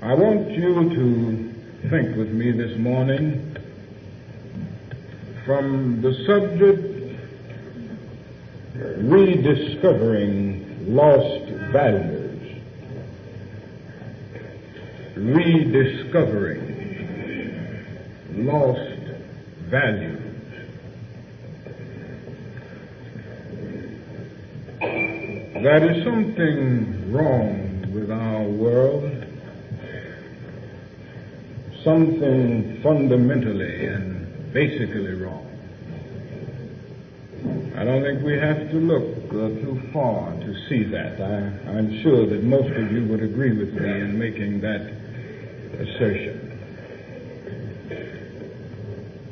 I want you to think with me this morning from the subject Rediscovering Lost Values. Rediscovering Lost Values. There is something wrong with our world, something fundamentally and basically wrong. I don't think we have to look too far to see that. I'm sure that most of you would agree with me in making that assertion.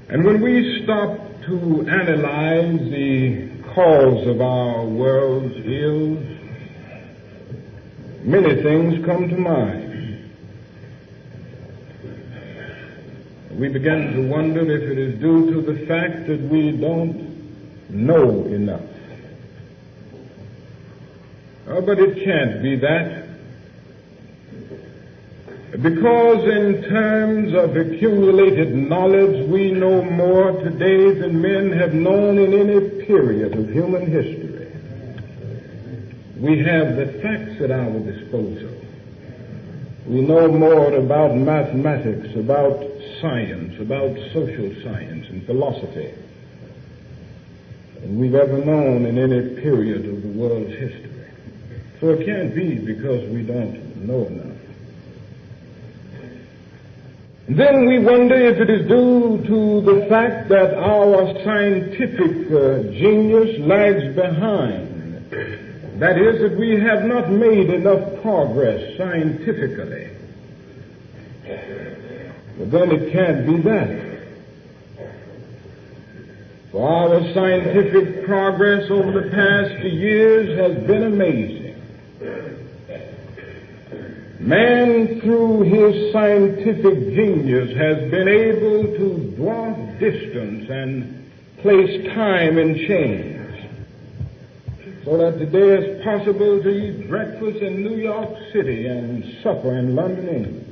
And when we stop to analyze the cause of our world's ills, many things come to mind. We begin to wonder if it is due to the fact that we don't know enough. But it can't be that. Because in terms of accumulated knowledge, we know more today than men have known in any period of human history. We have the facts at our disposal. We know more about mathematics, about science, about social science and philosophy than we've ever known in any period of the world's history. So it can't be because we don't know enough. Then we wonder if it is due to the fact that our scientific genius lags behind. That is, that we have not made enough progress scientifically. But then it can't be that. For our scientific progress over the past years has been amazing. Man, through his scientific genius, has been able to dwarf distance and place time in change, so that today it's possible to eat breakfast in New York City and supper in London, England.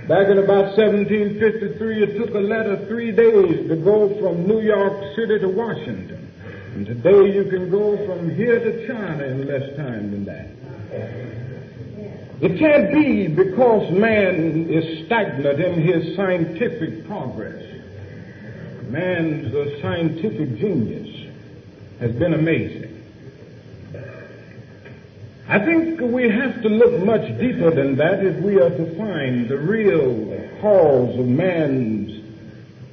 Back in about 1753, it took a letter 3 days to go from New York City to Washington. And today you can go from here to China in less time than that. It can't be because man is stagnant in his scientific progress. Man's scientific genius has been amazing. I think we have to look much deeper than that if we are to find the real cause of man's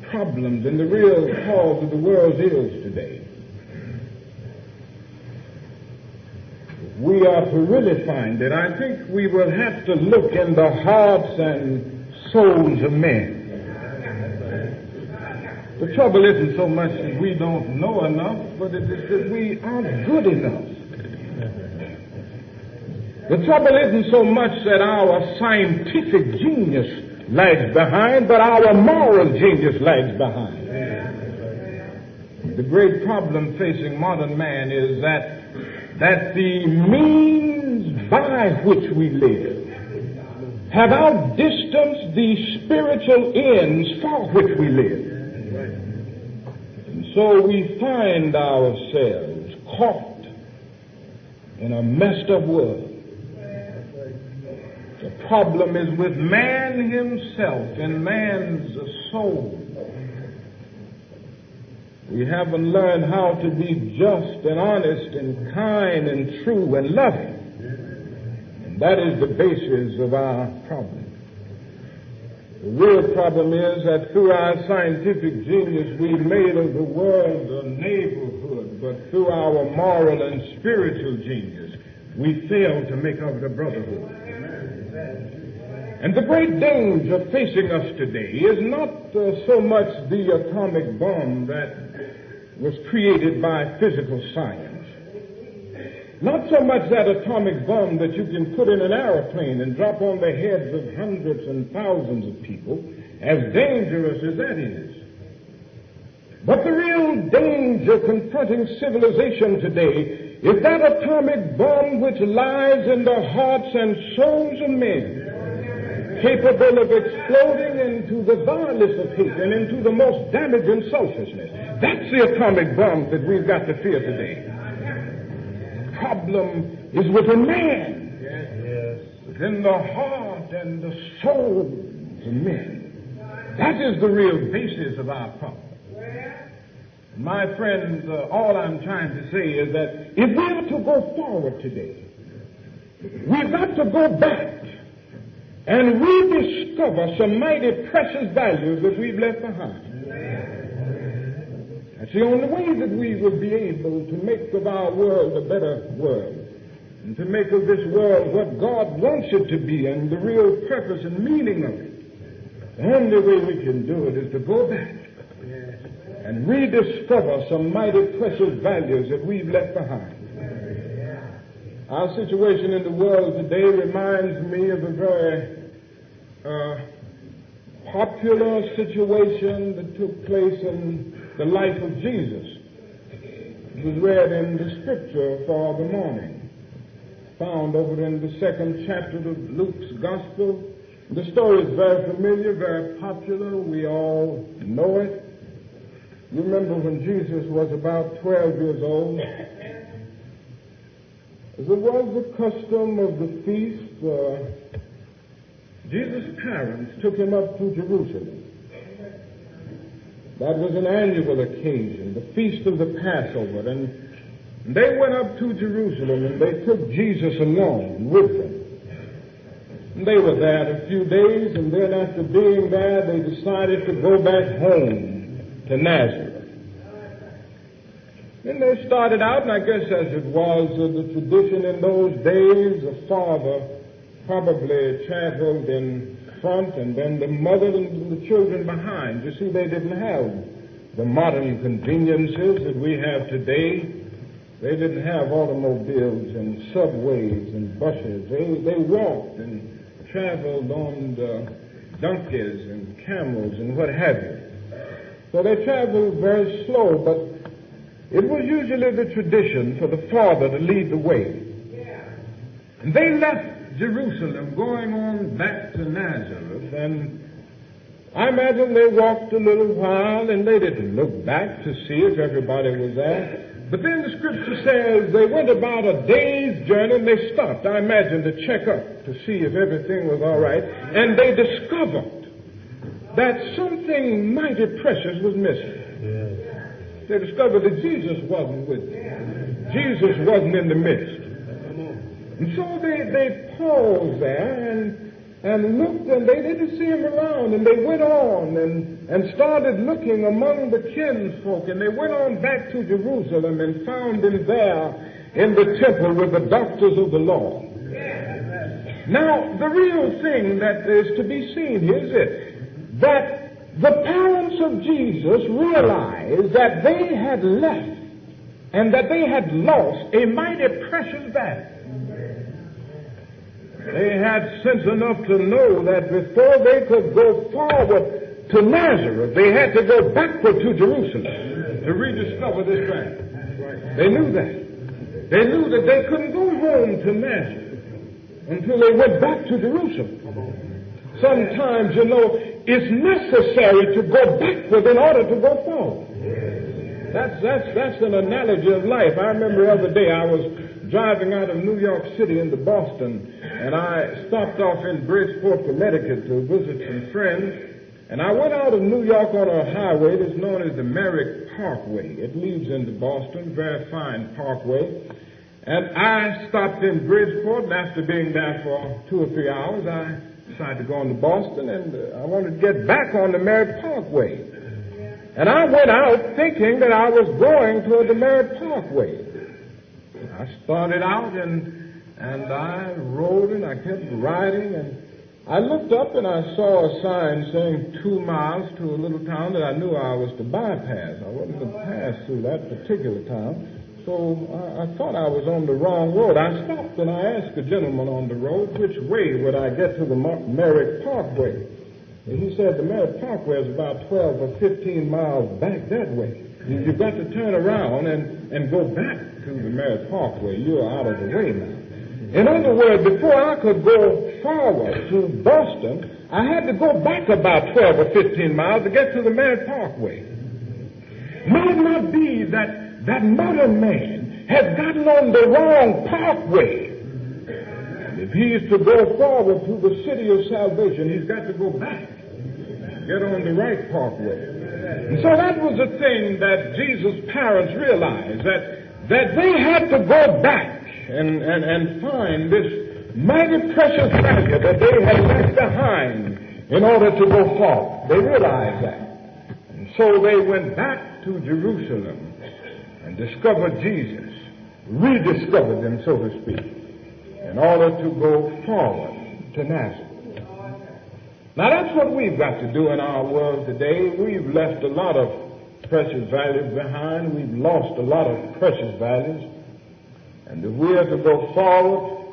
problems and the real cause of the world's ills today. If we are to really find it, I think we will have to look in the hearts and souls of men. The trouble isn't so much that we don't know enough, but it is that we aren't good enough. The trouble isn't so much that our scientific genius lags behind, but our moral genius lags behind. The great problem facing modern man is that the means by which we live have outdistanced the spiritual ends for which we live. And so we find ourselves caught in a messed up world. The problem is with man himself and man's soul. We haven't learned how to be just and honest and kind and true and loving. And that is the basis of our problem. The real problem is that through our scientific genius we've made of the world a neighborhood, but through our moral and spiritual genius we fail to make of it a brotherhood. And the great danger facing us today is not so much the atomic bomb that was created by physical science. Not so much that atomic bomb that you can put in an airplane and drop on the heads of hundreds and thousands of people, as dangerous as that is. But the real danger confronting civilization today is that atomic bomb which lies in the hearts and souls of men, capable of exploding into the vilest of hate and into the most damaging selfishness. That's the atomic bomb that we've got to fear today. The problem is within man, within the heart and the soul of men. That is the real basis of our problem. My friends, all I'm trying to say is that if we are to go forward today, we've got to go back and rediscover some mighty precious values that we've left behind. That's the only way that we will be able to make of our world a better world, and to make of this world what God wants it to be and the real purpose and meaning of it. The only way we can do it is to go back and rediscover some mighty precious values that we've left behind. Our situation in the world today reminds me of a very popular situation that took place in the life of Jesus. It was read in the scripture for the morning, found over in the 2nd chapter of Luke's Gospel. The story is very familiar, very popular. We all know it. You remember when Jesus was about 12 years old, as it was the custom of the feast, Jesus' parents took him up to Jerusalem. That was an annual occasion, the feast of the Passover, and they went up to Jerusalem and they took Jesus along with them. And they were there a few days, and then after being there, they decided to go back home to Nazareth. Then they started out, and I guess as it was the tradition in those days, the father probably traveled in front, and then the mother and the children behind. You see, they didn't have the modern conveniences that we have today. They didn't have automobiles and subways and buses. They walked and traveled on the donkeys and camels and what have you. So they traveled very slow, but it was usually the tradition for the father to lead the way. And they left Jerusalem going on back to Nazareth, and I imagine they walked a little while and they didn't look back to see if everybody was there. But then the scripture says they went about a day's journey and they stopped, I imagine, to check up to see if everything was all right. And they discovered that something mighty precious was missing. They discovered that Jesus wasn't with them. Jesus wasn't in the midst. And so they paused there and looked, and they didn't see him around, and they went on and started looking among the kinsfolk, and they went on back to Jerusalem and found him there in the temple with the doctors of the law. Now, the real thing that is to be seen here is this, that the parents of Jesus realized that they had left and that they had lost a mighty precious value. They had sense enough to know that before they could go forward to Nazareth, they had to go backward to Jerusalem to rediscover this land. They knew that. They knew that they couldn't go home to Nazareth until they went back to Jerusalem. Sometimes, you know, it's necessary to go backward in order to go forward. That's an analogy of life. I remember the other day I was driving out of New York City into Boston, and I stopped off in Bridgeport, Connecticut to visit some friends, and I went out of New York on a highway that's known as the Merrick Parkway. It leads into Boston, very fine parkway, and I stopped in Bridgeport, and after being there for 2 or 3 hours, I decided to go on to Boston, and I wanted to get back on the Merrick Parkway. And I went out thinking that I was going toward the Merrick Parkway. I started out and I rode and I kept riding, and I looked up and I saw a sign saying 2 miles to a little town that I knew I was to bypass. I wasn't to pass through that particular town, so I thought I was on the wrong road. I stopped and I asked a gentleman on the road which way would I get to the Merrick Parkway. And he said the Merrick Parkway is about 12 or 15 miles back that way. You've got to turn around and go back to the Merritt Parkway. You're out of the way now. In other words, before I could go forward to Boston, I had to go back about 12 or 15 miles to get to the Merritt Parkway. May it not be that modern man has gotten on the wrong parkway. If he is to go forward to the city of salvation, he's got to go back, get on the right parkway. And so that was a thing that Jesus' parents realized, that they had to go back and find this mighty precious value that they had left behind in order to go forward. They realized that. And so they went back to Jerusalem and discovered Jesus, rediscovered him, so to speak, in order to go forward to Nazareth. Now that's what we've got to do in our world today. We've left a lot of precious values behind. We've lost a lot of precious values. And if we are to go forward,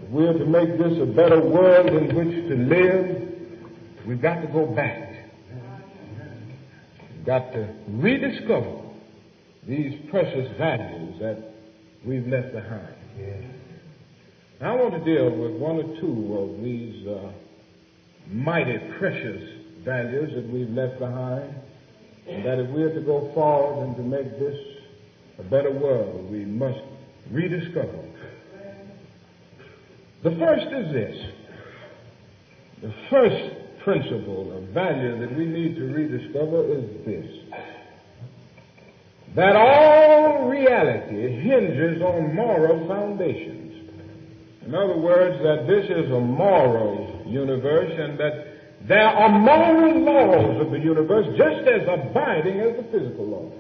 if we are to make this a better world in which to live, we've got to go back. We've got to rediscover these precious values that we've left behind. Now, I want to deal with one or two of these mighty precious values that we've left behind, and that if we're to go forward and to make this a better world, we must rediscover. The first is this. The first principle of value that we need to rediscover is this: that all reality hinges on moral foundations. In other words, that this is a moral universe, and that there are moral laws of the universe just as abiding as the physical laws.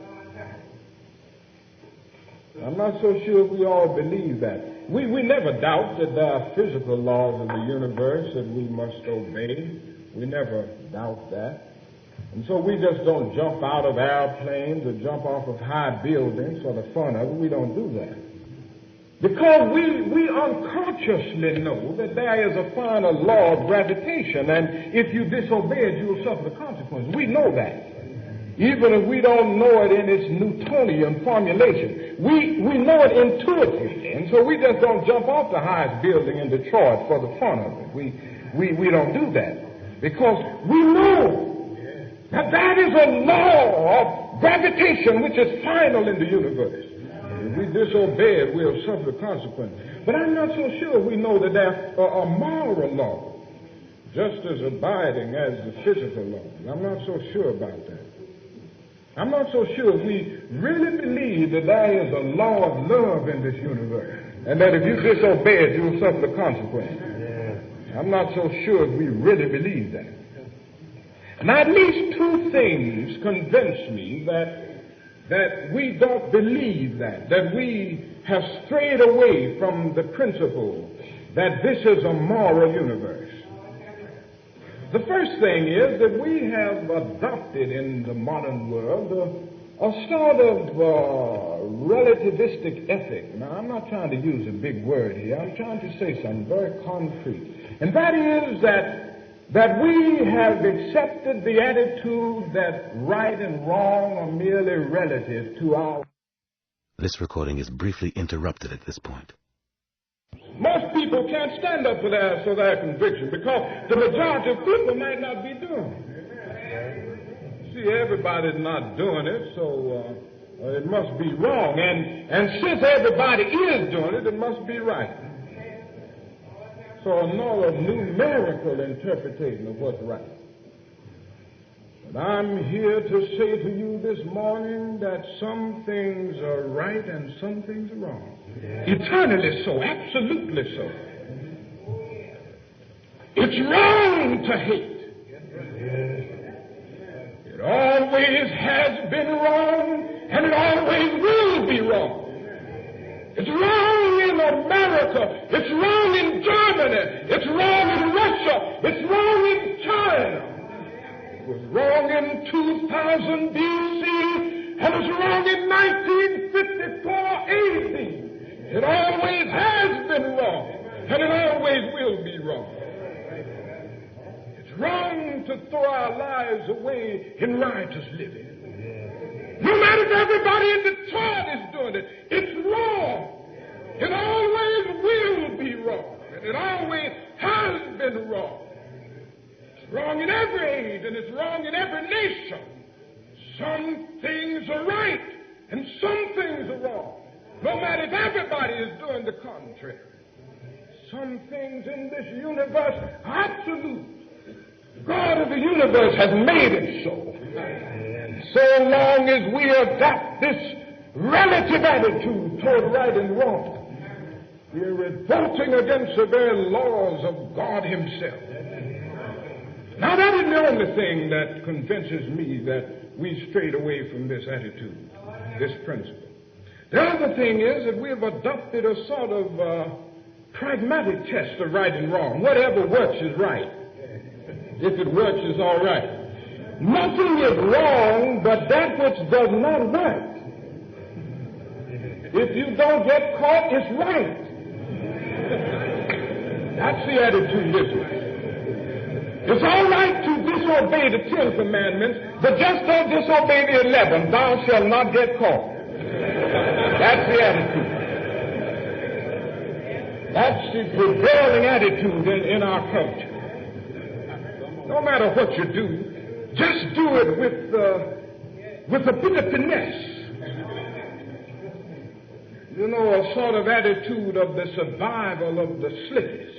I'm not so sure we all believe that. We never doubt that there are physical laws of the universe that we must obey. We never doubt that. And so we just don't jump out of airplanes or jump off of high buildings for the fun of it. We don't do that. Because we unconsciously know that there is a final law of gravitation, and if you disobey it, you will suffer the consequences. We know that. Even if we don't know it in its Newtonian formulation. We know it intuitively, and so we just don't jump off the highest building in Detroit for the fun of it. We don't do that. Because we know that is a law of gravitation which is final in the universe. If we disobey it, we'll suffer the consequences. But I'm not so sure we know that there are moral laws just as abiding as the physical laws. I'm not so sure about that. I'm not so sure we really believe that there is a law of love in this universe, and that if you disobey it, you will suffer the consequences. I'm not so sure we really believe that. Now, at least two things convince me that we don't believe that we have strayed away from the principle that this is a moral universe. The first thing is that we have adopted in the modern world a sort of relativistic ethic. Now, I'm not trying to use a big word here. I'm trying to say something very concrete. And that is that we have accepted the attitude that right and wrong are merely relative to our... This recording is briefly interrupted at this point. Most people can't stand up for their conviction because the majority of people might not be doing it. See, everybody's not doing it, so it must be wrong. And since everybody is doing it, it must be right. So another numerical interpretation of what's right. But I'm here to say to you this morning that some things are right and some things are wrong. Eternally so, absolutely so. It's wrong to hate. It always has been wrong, and it always will be wrong. It's wrong in America. It's wrong in Germany. It's wrong in Russia. It's wrong in China. It was wrong in 2000 B.C. and it was wrong in 1954 A.D. It always has been wrong, and it always will be wrong. It's wrong to throw our lives away in riotous living. No matter if everybody in Detroit is doing it, it's wrong. It always will be wrong. And it always has been wrong. It's wrong in every age, and it's wrong in every nation. Some things are right, and some things are wrong. No matter if everybody is doing the contrary. Some things in this universe are absolute. God of the universe has made it so. And so long as we adopt this relative attitude toward right and wrong, we are revolting against the very laws of God himself. Now, that isn't the only thing that convinces me that we strayed away from this attitude, this principle. The other thing is that we have adopted a sort of pragmatic test of right and wrong. Whatever works is right. If it works, it's all right. Nothing is wrong but that which does not work. If you don't get caught, it's right. That's the attitude this way. It's all right to disobey the 10 commandments, but just don't disobey the 11. Thou shalt not get caught. That's the attitude. That's the prevailing attitude in our culture. No matter what you do, just do it with a bit of finesse. You know, a sort of attitude of the survival of the slickest.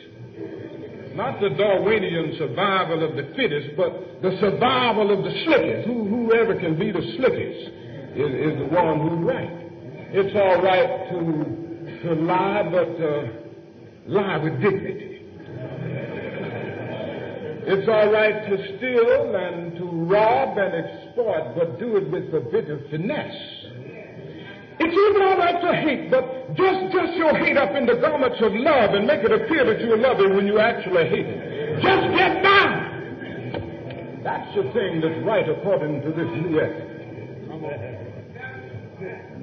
Not the Darwinian survival of the fittest, but the survival of the slickest. Whoever can be the slickest is the one who's right. It's all right to lie, but lie with dignity. It's all right to steal and to rob and exploit, but do it with a bit of finesse. It's even all right to hate, but just dress your hate up in the garments of love and make it appear that you're loving when you actually hate it. Just get down. That's the thing that's right according to this new ethic.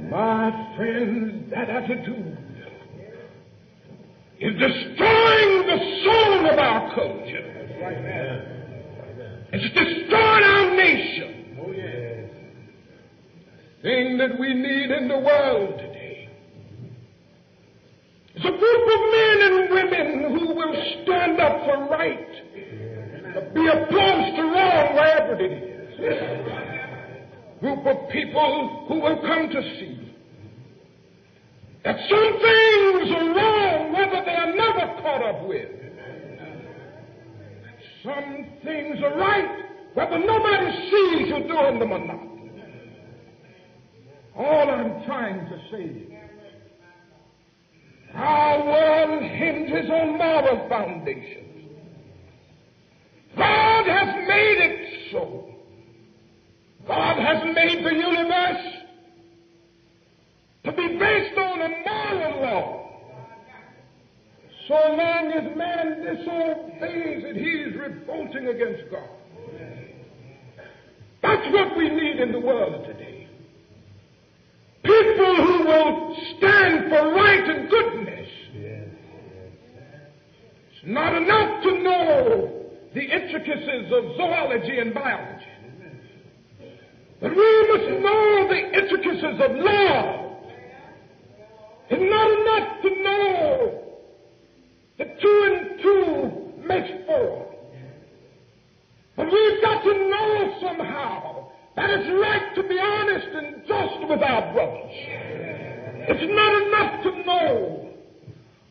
My friends, that attitude is destroying the soul of our culture. It's destroying our nation. The thing that we need in the world today is a group of men and women who will stand up for right, be opposed to wrong wherever it is. Group of people who will come to see that some things are wrong whether they are never caught up with. Some things are right whether nobody sees you doing them or not. All I'm trying to say is our world hinges on moral foundations. God has made it so. God has made the universe to be based on a moral law. So long as man disobeys it, he's revolting against God. That's what we need in the world today. People who will stand for right and goodness. It's not enough to know the intricacies of zoology and biology. But we must know the intricacies of law. It's not enough to know that 2 and 2 makes 4. But we've got to know somehow that it's right to be honest and just with our brothers. It's not enough to know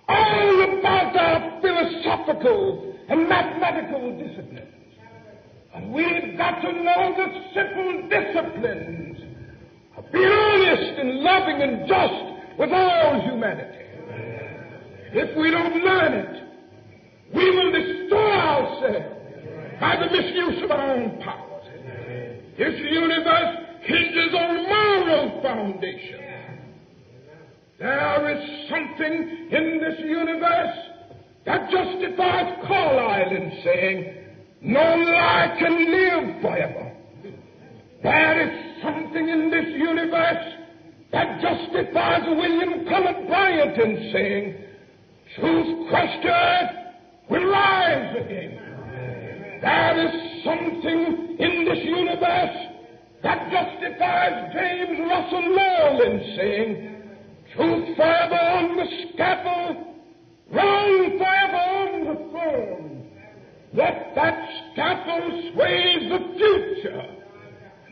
all about our philosophical and mathematical disciplines. And we've got to know the simple disciplines of being honest and loving and just with all humanity. If we don't learn it, we will destroy ourselves by the misuse of our own powers. This universe hinges on moral foundation. There is something in this universe that justifies Carlyle in saying, no lie can live forever. There is something in this universe that justifies William Cullen Bryant in saying, truth crushed to earth will rise again. There is something in this universe That justifies James Russell Lowell in saying, truth forever on the scaffold, wrong forever on the throne. Yet that scaffold sways the future.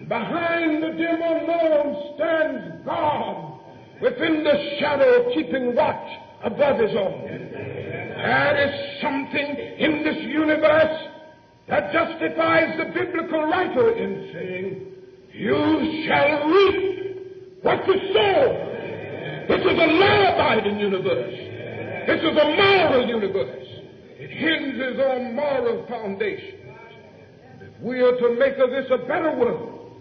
Behind the dim unknown stands God, within the shadow keeping watch above his own. There is something in this universe that justifies the biblical writer in saying, you shall reap what you sow. This is a law-abiding universe. This is a moral universe. It hinges on moral foundations. If we are to make of this a better world,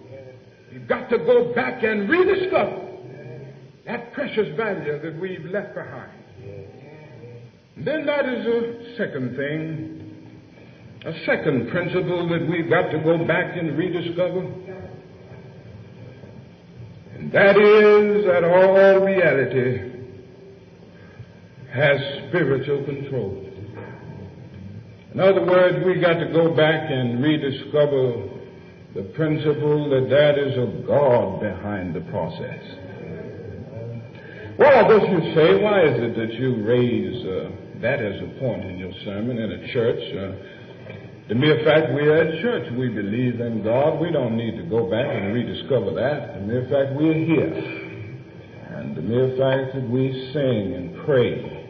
we've got to go back and rediscover that precious value that we've left behind. And then that is a second thing, a second principle that we've got to go back and rediscover. And that is that all reality has spiritual control. In other words, we've got to go back and rediscover the principle that there is a God behind the process. Well, I guess you say, why is it that you raise that as a point in your sermon in a church? The mere fact we are at church, we believe in God. We don't need to go back and rediscover that. The mere fact we are here, and the mere fact that we sing and pray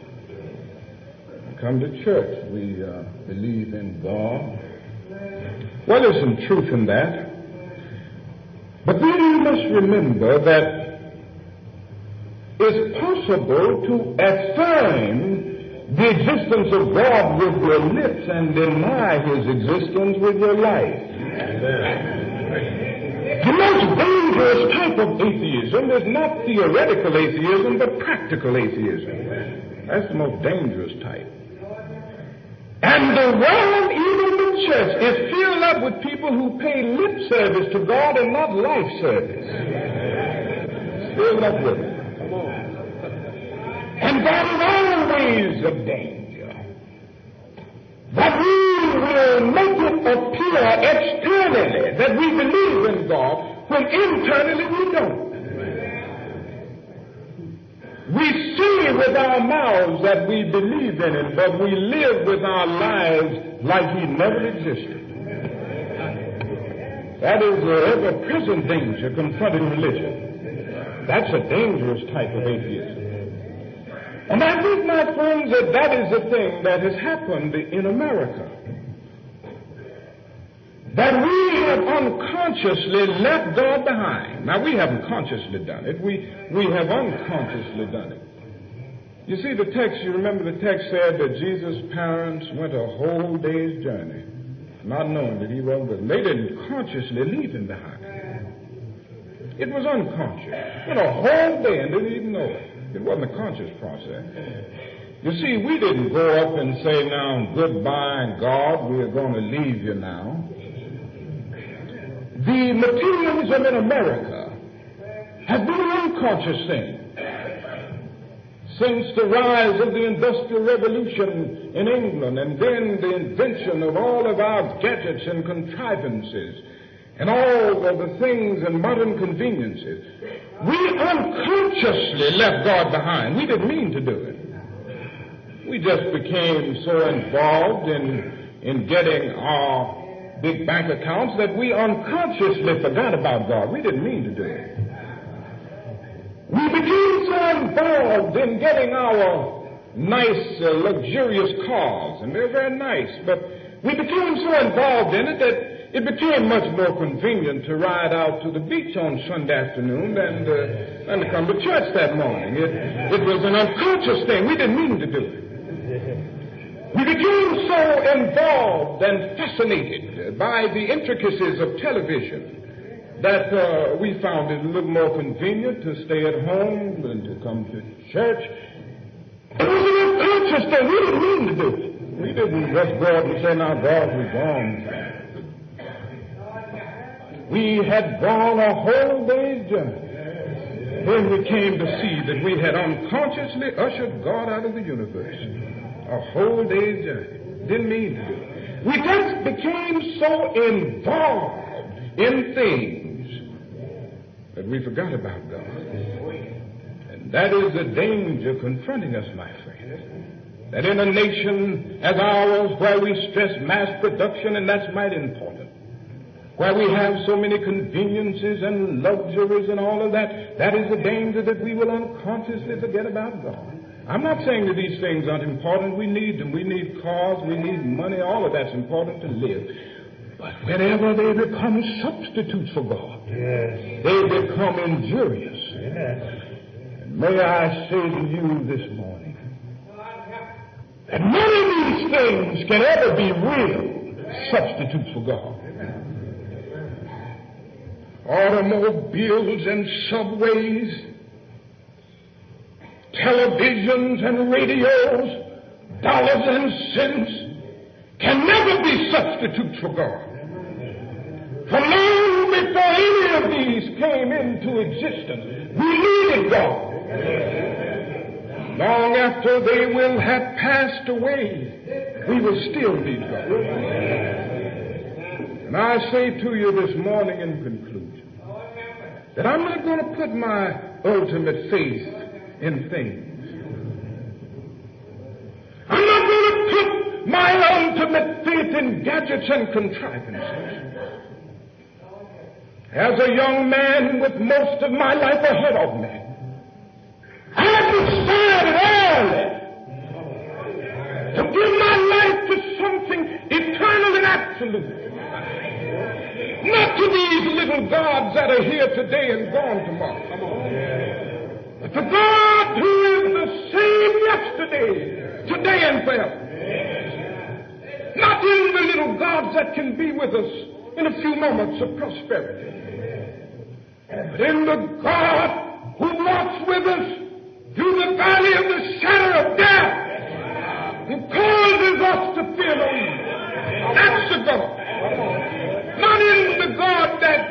and come to church, we believe in God. Well, there's some truth in that. But then you must remember that it's possible to affirm the existence of God with your lips and deny his existence with your life. The most dangerous type of atheism is not theoretical atheism, but practical atheism. That's the most dangerous type. And the world, even the church, is filled up with people who pay lip service to God and not life service. It's filled up with it. And that is always a danger. That we will make it appear externally that we believe in God when internally we don't. We say with our mouths that we believe in him, but we live with our lives like he never existed. That is the ever-present danger confronting religion. That's a dangerous type of atheism. And I think, my friends, that is the thing that has happened in America. That we have unconsciously left God behind. Now, we haven't consciously done it. We have unconsciously done it. You see, the text, you remember the text said that Jesus' parents went a whole day's journey, not knowing that he wasn't with them. They didn't consciously leave him behind. It was unconscious. Went a whole day and didn't even know it. It wasn't a conscious process. You see, we didn't go up and say, now, goodbye, God, we are going to leave you now. The materialism in America has been an unconscious thing. Since the rise of the Industrial Revolution in England, and then the invention of all of our gadgets and contrivances, and all of the things and modern conveniences, we unconsciously left God behind. We didn't mean to do it. We just became so involved in getting our big bank accounts that we unconsciously forgot about God. We didn't mean to do it. We became so involved in getting our nice, luxurious cars, and they're very nice, but we became so involved in it that it became much more convenient to ride out to the beach on Sunday afternoon than to come to church that morning. It was an unconscious thing. We didn't mean to do it. We became so involved and fascinated by the intricacies of television that we found it a little more convenient to stay at home than to come to church. It was an unconscious thing. We didn't mean to do it. We didn't just go out and say, now, God, we're gone. We had gone a whole day's journey. Then we came to see that we had unconsciously ushered God out of the universe. A whole day's journey. Didn't mean to do it. We just became so involved in things that we forgot about God. And that is the danger confronting us, my friend. That in a nation as ours, where we stress mass production, and that's mighty important, where we have so many conveniences and luxuries and all of that, that is the danger that we will unconsciously forget about God. I'm not saying that these things aren't important. We need them. We need cars. We need money. All of that's important to live. But whenever they become substitutes for God, they become injurious. And may I say to you this morning that none of these things can ever be real substitutes for God. Automobiles and subways, televisions and radios, dollars and cents can never be substitutes for God. For long before any of these came into existence, we needed God. Long after they will have passed away, we will still need God. And I say to you this morning in conclusion that I'm not going to put my ultimate faith in things. I'm not going to put my ultimate faith in gadgets and contrivances. As a young man with most of my life ahead of me, I decided early to give my life to something eternal and absolute. Not to these little gods that are here today and gone tomorrow. But to God who is the same yesterday, today, and forever. Not in the little gods that can be with us in a few moments of prosperity, but in the God who walks with us through the valley of the shadow of death, who causes us to fear no evil. That's the God. Not in the God that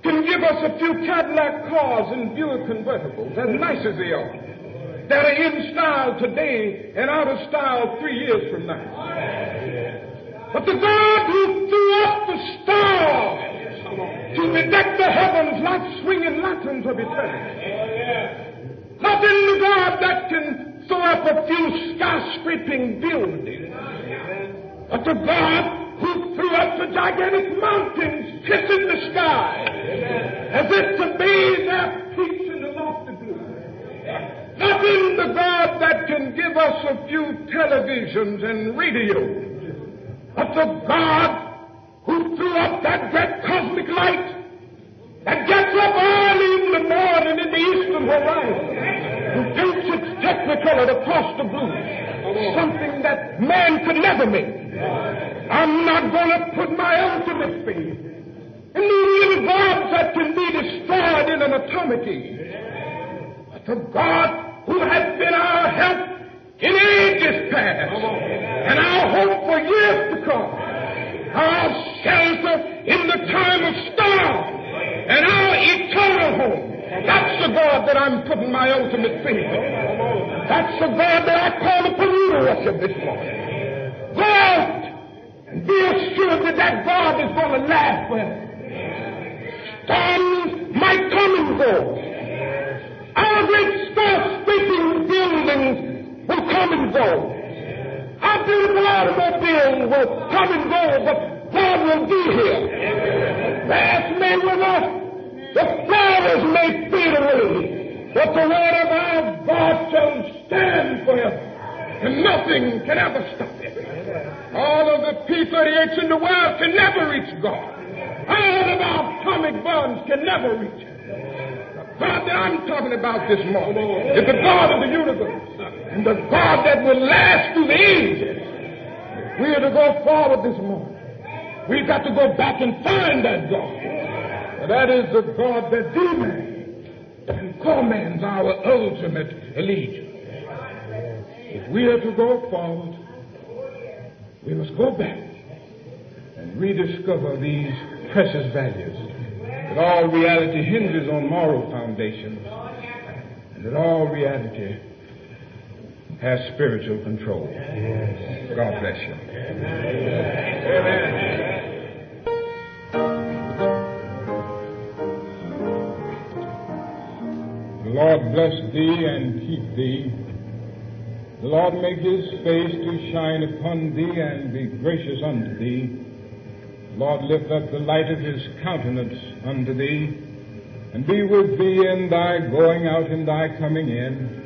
can give us a few Cadillac cars and Buick convertibles, as nice as they are, that are in style today and out of style 3 years from now. But the God who threw up the stars to bedeck the heavens like swinging lanterns of eternity. Not in the God that can throw up a few skyscraping buildings, but the God who threw up the gigantic mountains kissing the sky as if to bathe their peaks in the lofty blue. Not in the God that can give us a few televisions and radios, but the God who threw up that great cosmic light that gets up early in the morning in the eastern horizon, who paints its technicolor across the blue, something that man could never make. I'm not going to put my ultimate faith in these little gods that can be destroyed in an atomic age, but the God who has been our help in ages past and our hope for years to come, our shelter in the time of storm, and our eternal home. That's the God that I'm putting my ultimate faith in. That's the God that I call upon you to worship this morning. Go out and be assured that that God is going to last forever. Storms might come and go. Our great skyscraping buildings will come and go. Our beautiful automobiles will come and go, but God will be here. Grass may wither, the flowers may fade away, but the word of our God shall stand forever, and nothing can ever stop it. All of the P-38s in the world can never reach God. All of our atomic bombs can never reach Him. The God that I'm talking about this morning is the God of the universe, and the God that will last through the ages. If we are to go forward this morning, we've got to go back and find that God. And that is the God that demands and commands our ultimate allegiance. If we are to go forward, we must go back and rediscover these precious values. That all reality hinges on moral foundations, and that all reality has spiritual control. God bless you. Amen. Lord bless thee and keep thee. The Lord make his face to shine upon thee and be gracious unto thee. The Lord lift up the light of his countenance unto thee, and be with thee in thy going out and thy coming in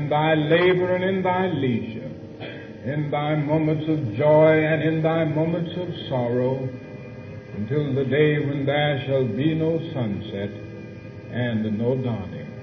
thy labor and in thy leisure, in thy moments of joy and in thy moments of sorrow, until the day when there shall be no sunset and no dawning.